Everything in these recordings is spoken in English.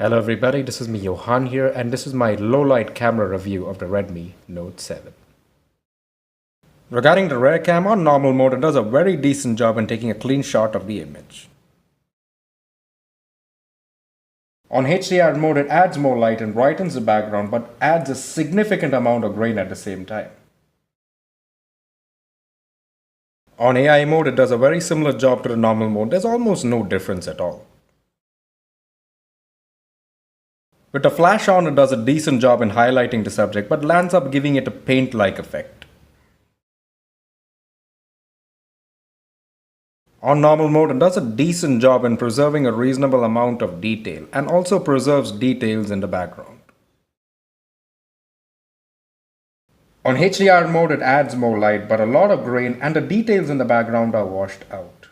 Hello everybody, this is me Johan here and this is my low-light camera review of the Redmi Note 7. Regarding the rear cam, on normal mode it does a very decent job in taking a clean shot of the image. On HDR mode it adds more light and brightens the background but adds a significant amount of grain at the same time. On AI mode it does a very similar job to the normal mode, there's almost no difference at all. With the flash on, it does a decent job in highlighting the subject, but lands up giving it a paint-like effect. On normal mode, it does a decent job in preserving a reasonable amount of detail and also preserves details in the background. On HDR mode, it adds more light, but a lot of grain and the details in the background are washed out.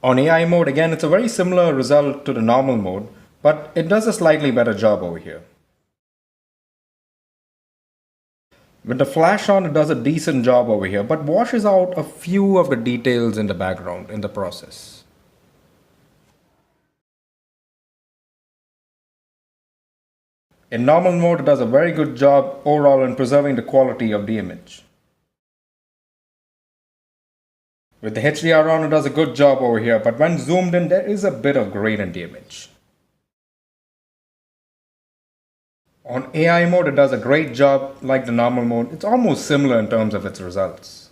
On AI mode, again, it's a very similar result to the normal mode, but it does a slightly better job over here. With the flash on, it does a decent job over here, but washes out a few of the details in the background in the process. In normal mode, it does a very good job overall in preserving the quality of the image. With the HDR on, it does a good job over here, but when zoomed in, there is a bit of grain in the image. On AI mode, it does a great job like the normal mode. It's almost similar in terms of its results.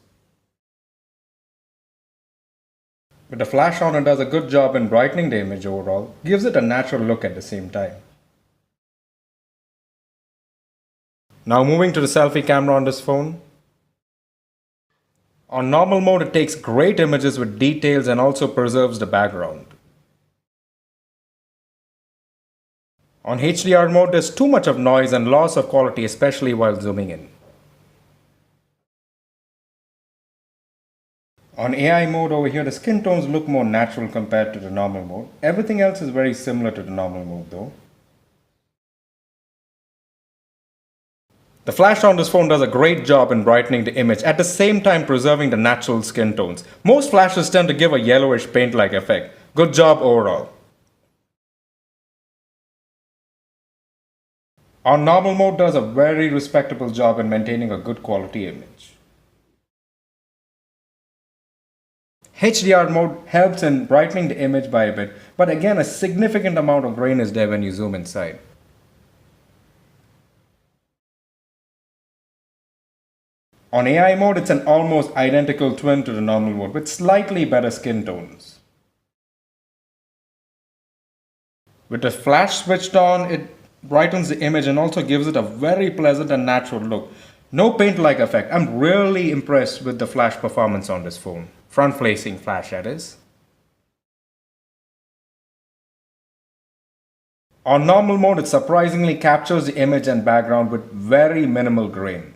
With the flash on, it does a good job in brightening the image overall, gives it a natural look at the same time. Now moving to the selfie camera on this phone. On normal mode, it takes great images with details and also preserves the background. On HDR mode, there's too much of noise and loss of quality, especially while zooming in. On AI mode over here, the skin tones look more natural compared to the normal mode. Everything else is very similar to the normal mode though. The flash on this phone does a great job in brightening the image, at the same time preserving the natural skin tones. Most flashes tend to give a yellowish paint-like effect. Good job overall. On normal mode does a very respectable job in maintaining a good quality image. HDR mode helps in brightening the image by a bit, but again a significant amount of grain is there when you zoom inside. On AI mode, it's an almost identical twin to the normal mode with slightly better skin tones. With the flash switched on, it brightens the image and also gives it a very pleasant and natural look. No paint-like effect. I'm really impressed with the flash performance on this phone. Front-facing flash, that is. On normal mode, it surprisingly captures the image and background with very minimal grain.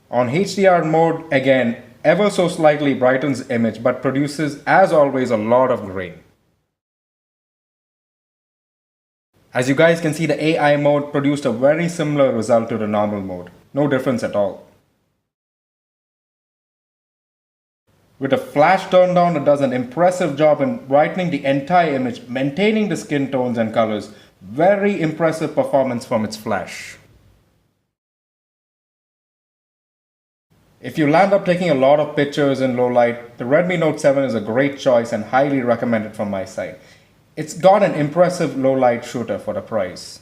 On HDR mode, again, ever so slightly brightens the image but produces, as always, a lot of grain. As you guys can see, the AI mode produced a very similar result to the normal mode. No difference at all. With the flash turned on, it does an impressive job in brightening the entire image, maintaining the skin tones and colors. Very impressive performance from its flash. If you land up taking a lot of pictures in low light, the Redmi Note 7 is a great choice and highly recommended from my side. It's got an impressive low light shooter for the price.